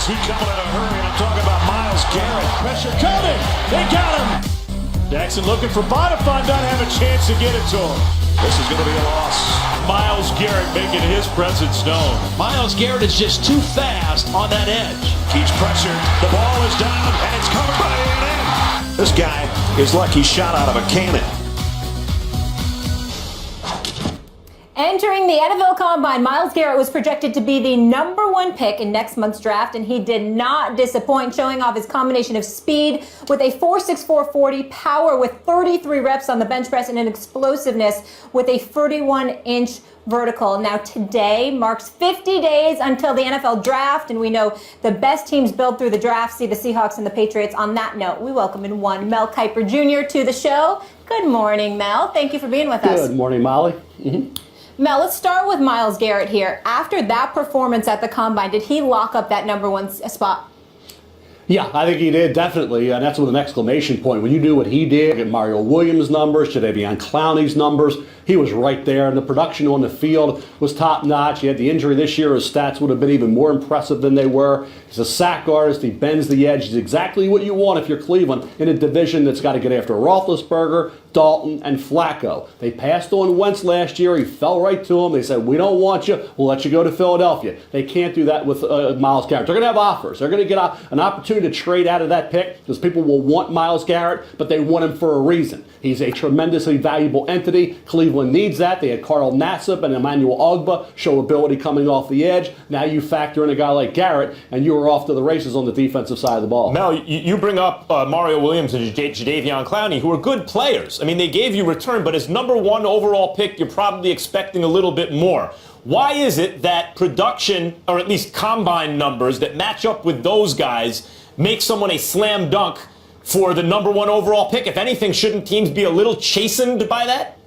is he coming in a hurry? And I'm talking about Myles Garrett. Pressure coming. They got him. Jackson looking for Bonifant. Doesn't have a chance to get it to him. This is going to be a loss. Myles Garrett making his presence known. Myles Garrett is just too fast on that edge. Keeps pressure. The ball is down, and it's covered by A&M. This guy is like he's shot out of a cannon. Entering the NFL Combine, Myles Garrett was projected to be the #1 pick in next month's draft, and he did not disappoint, showing off his combination of speed with a 4.64 40, power with 33 reps on the bench press, and an explosiveness with a 31-inch vertical. Now today marks 50 days until the NFL draft, and we know the best teams build through the draft. See the Seahawks and the Patriots. On that note, we welcome in one Mel Kiper Jr. to the show. Good morning, Mel. Thank you for being with us. Good morning, Molly. Mel, let's start with Myles Garrett here. After that performance at the Combine, did he lock up that #1 spot? Yeah, I think he did, definitely, and that's with an exclamation point. When you do what he did, get Mario Williams' numbers, Jadeveon Clowney's numbers, he was right there, and the production on the field was top-notch. He had the injury this year. His stats would have been even more impressive than they were. He's a sack artist. He bends the edge. He's exactly what you want if you're Cleveland in a division that's got to get after Roethlisberger, Dalton, and Flacco. They passed on Wentz last year. He fell right to him. They said, we don't want you. We'll let you go to Philadelphia. They can't do that with Myles Garrett. They're going to have offers. They're going to get an opportunity to trade out of that pick because people will want Myles Garrett, but they want him for a reason. He's a tremendously valuable entity. Cleveland needs that. They had Carl Nassib and Emmanuel Ogbah show ability coming off the edge. Now you factor in a guy like Garrett, and you are off to the races on the defensive side of the ball. Mel, you bring up Mario Williams and Jadeveon Clowney, who are good players. I mean, they gave you return, but as #1 overall pick, you're probably expecting a little bit more. Why is it that production, or at least combine numbers, that match up with those guys make someone a slam dunk for the #1 overall pick? If anything, shouldn't teams be a little chastened by that?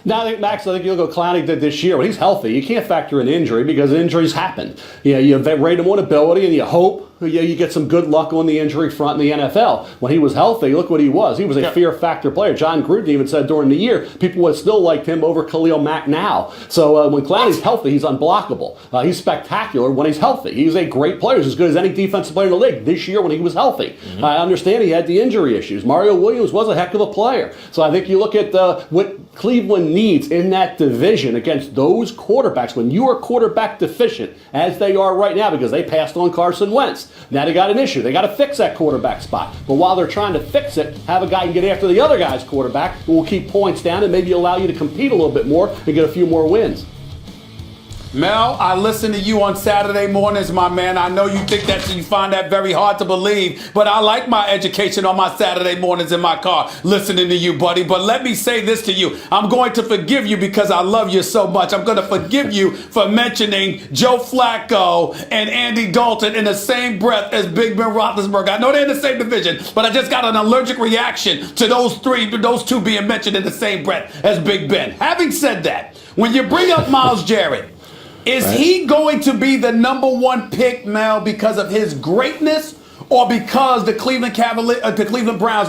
No, I think you look at what Clowney did this year. When he's healthy, you can't factor in injury because injuries happen. You rate him on ability, and you hope you get some good luck on the injury front in the NFL. When he was healthy, look what he was. He was a fear factor player. John Gruden even said during the year, people would still liked him over Khalil Mack now. So when Clowney's healthy, he's unblockable. He's spectacular when he's healthy. He's a great player. He's as good as any defensive player in the league this year when he was healthy. I understand he had the injury issues. Mario Williams was a heck of a player. So I think you look at what Cleveland needs in that division against those quarterbacks. When you are quarterback deficient, as they are right now because they passed on Carson Wentz, now they got an issue. They got to fix that quarterback spot. But while they're trying to fix it, have a guy who can get after the other guy's quarterback who will keep points down and maybe allow you to compete a little bit more and get a few more wins. Mel, I listen to you on Saturday mornings, my man. I know you think that you find that very hard to believe, but I like my education on my Saturday mornings in my car, listening to you, buddy. But let me say this to you. I'm going to forgive you because I love you so much. I'm going to forgive you for mentioning Joe Flacco and Andy Dalton in the same breath as Big Ben Roethlisberger. I know they're in the same division, but I just got an allergic reaction to those two being mentioned in the same breath as Big Ben. Having said that, when you bring up Myles Garrett, is he going to be the #1 pick, Mel, because of his greatness, or because the Cleveland Browns,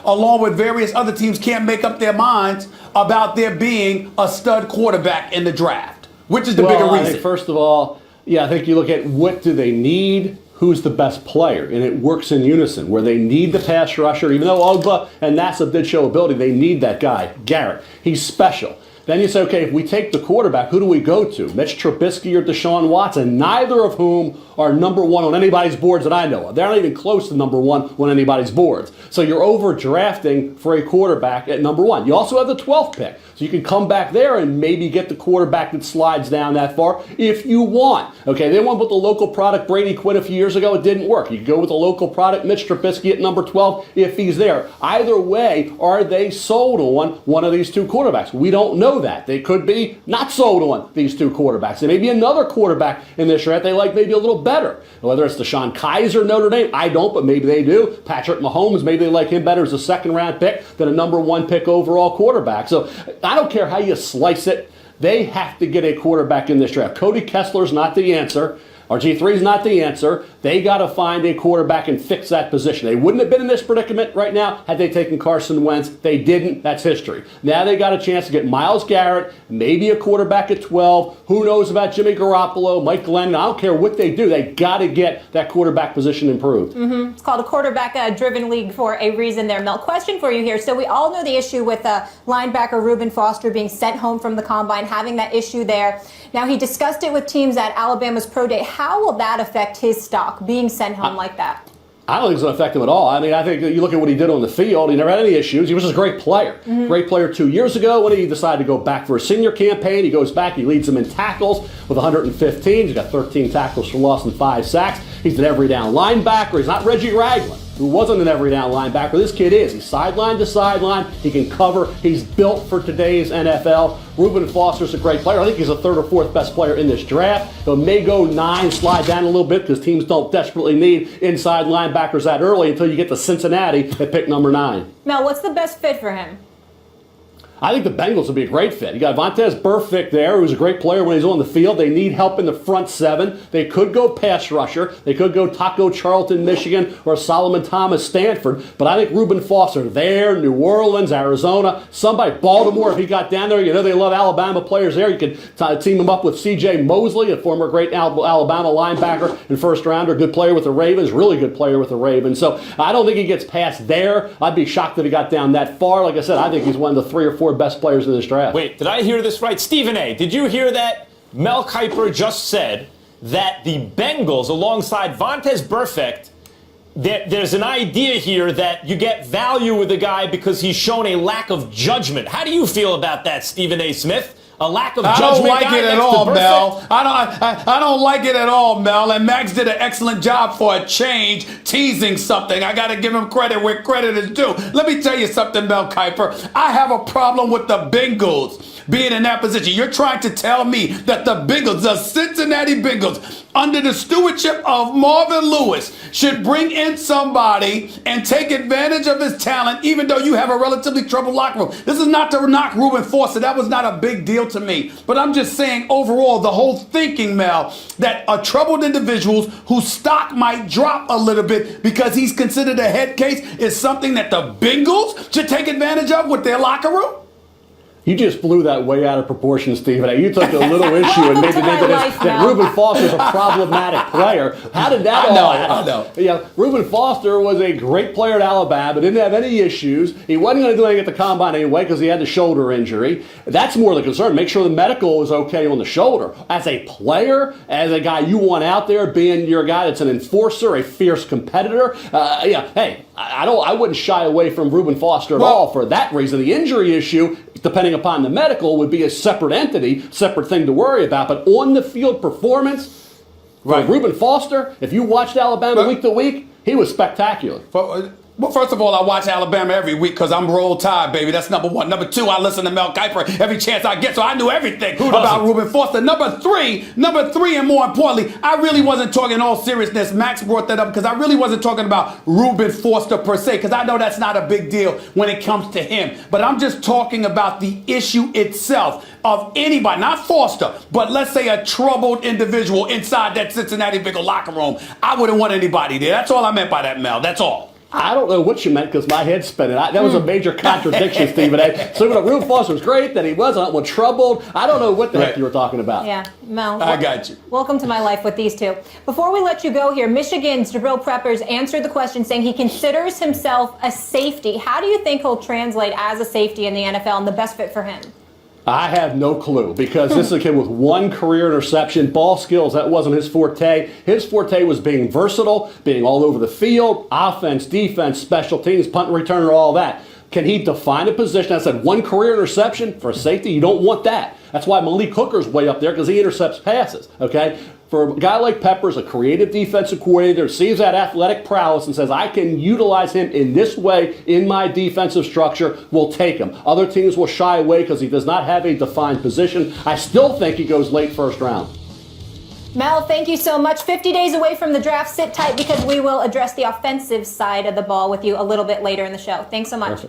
along with various other teams, can't make up their minds about there being a stud quarterback in the draft? Which is the bigger reason? I think first of all, I think you look at what do they need, who's the best player, and it works in unison. Where they need the pass rusher, even though Ogbah and Nassib did show ability, they need that guy, Garrett. He's special. Then you say, okay, if we take the quarterback, who do we go to? Mitch Trubisky or Deshaun Watson, neither of whom are #1 on anybody's boards that I know of. They're not even close to #1 on anybody's boards. So you're over-drafting for a quarterback at #1. You also have the 12th pick. So you can come back there and maybe get the quarterback that slides down that far if you want. Okay, they went with the local product Brady Quinn a few years ago. It didn't work. You can go with the local product Mitch Trubisky at number 12 if he's there. Either way, are they sold on one of these two quarterbacks? We don't know that. They could be not sold on these two quarterbacks. There may be another quarterback in this draft they like maybe a little better. Whether it's Deshaun Kaiser, Notre Dame, I don't, but maybe they do. Patrick Mahomes, maybe they like him better as a second-round pick than a #1 pick overall quarterback. So I don't care how you slice it. They have to get a quarterback in this draft. Cody Kessler's not the answer. RG3 is not the answer. They got to find a quarterback and fix that position. They wouldn't have been in this predicament right now had they taken Carson Wentz. They didn't. That's history. Now they got a chance to get Myles Garrett, maybe a quarterback at 12. Who knows about Jimmy Garoppolo, Mike Glennon? I don't care what they do. They got to get that quarterback position improved. It's called a quarterback-driven league for a reason there, Mel. Question for you here. So we all know the issue with linebacker Reuben Foster being sent home from the combine, having that issue there. Now, he discussed it with teams at Alabama's Pro Day. How will that affect his stock, being sent home like that? I don't think it's going to affect him at all. I mean, I think you look at what he did on the field. He never had any issues. He was just a great player. Great player 2 years ago when he decided to go back for a senior campaign. He goes back. He leads them in tackles with 115. He's got 13 tackles for loss and 5 sacks. He's an every down linebacker. He's not Reggie Ragland, who wasn't an every down linebacker. This kid is. He's sideline to sideline. He can cover. He's built for today's NFL. Reuben Foster's a great player. I think he's the 3rd or 4th best player in this draft. He may go 9, slide down a little bit because teams don't desperately need inside linebackers that early until you get to Cincinnati at pick number 9. Mel, what's the best fit for him? I think the Bengals would be a great fit. You got Vontaze Burfict there, who's a great player when he's on the field. They need help in the front 7. They could go pass rusher. They could go Taco Charlton, Michigan, or Solomon Thomas, Stanford. But I think Reuben Foster there, New Orleans, Arizona, somebody, Baltimore, if he got down there, you know they love Alabama players there. You could team him up with C.J. Mosley, a former great Alabama linebacker and first rounder, good player with the Ravens, really good player with the Ravens. So I don't think he gets past there. I'd be shocked if he got down that far. Like I said, I think he's one of the 3 or 4 best players in this draft. Wait, did I hear this right? Stephen A., did you hear that? Mel Kiper just said that the Bengals, alongside Vontaze Burfict, there's an idea here that you get value with the guy because he's shown a lack of judgment. How do you feel about that, Stephen A. Smith? A lack of judgment. I don't like it at all, Mel. I don't like it at all, Mel. And Max did an excellent job for a change, teasing something. I got to give him credit where credit is due. Let me tell you something, Mel Kiper. I have a problem with the Bengals being in that position. You're trying to tell me that the Bengals, the Cincinnati Bengals, under the stewardship of Marvin Lewis, should bring in somebody and take advantage of his talent, even though you have a relatively troubled locker room. This is not to knock Reuben Foster. That was not a big deal to me. But I'm just saying overall, the whole thinking, Mel, that a troubled individuals whose stock might drop a little bit because he's considered a head case is something that the Bengals should take advantage of with their locker room. You just blew that way out of proportion, Stephen. You took a little issue and made it into this that Reuben Foster's a problematic player. How did that all happen? I know. Yeah, Reuben Foster was a great player at Alabama, didn't have any issues. He wasn't going to do anything at the combine anyway because he had the shoulder injury. That's more the concern. Make sure the medical is okay on the shoulder. As a player, as a guy you want out there, being your guy that's an enforcer, a fierce competitor, I wouldn't shy away from Reuben Foster at all for that reason. The injury issue, depending upon the medical, would be a separate entity, separate thing to worry about. But on the field performance, right, Reuben Foster, if you watched Alabama week to week, he was spectacular. Well, first of all, I watch Alabama every week because I'm Roll Tide, baby. That's number 1. Number 2, I listen to Mel Kiper every chance I get, so I knew everything about Reuben Foster. Number three, and more importantly, I really wasn't talking in all seriousness. Max brought that up because I really wasn't talking about Reuben Foster per se, because I know that's not a big deal when it comes to him. But I'm just talking about the issue itself of anybody, not Foster, but let's say a troubled individual inside that Cincinnati Bengals locker room. I wouldn't want anybody there. That's all I meant by that, Mel. That's all. I don't know what you meant because my head's spinning. That was a major contradiction, Stephen A. So Reuben Foster was great, that he wasn't troubled. I don't know what the heck you were talking about. Yeah, Mel. I got you. Welcome to my life with these two. Before we let you go here, Michigan's Jabril Peppers answered the question saying he considers himself a safety. How do you think he'll translate as a safety in the NFL and the best fit for him? I have no clue because this is a kid with 1 career interception. Ball skills, that wasn't his forte. His forte was being versatile, being all over the field, offense, defense, special teams, punt and returner, all that. Can he define a position? I said 1 career interception for a safety. You don't want that. That's why Malik Hooker's way up there because he intercepts passes, okay? For a guy like Peppers, a creative defensive coordinator, sees that athletic prowess and says, I can utilize him in this way in my defensive structure, we'll take him. Other teams will shy away because he does not have a defined position. I still think he goes late first round. Mel, thank you so much. 50 days away from the draft. Sit tight because we will address the offensive side of the ball with you a little bit later in the show. Thanks so much. Perfect.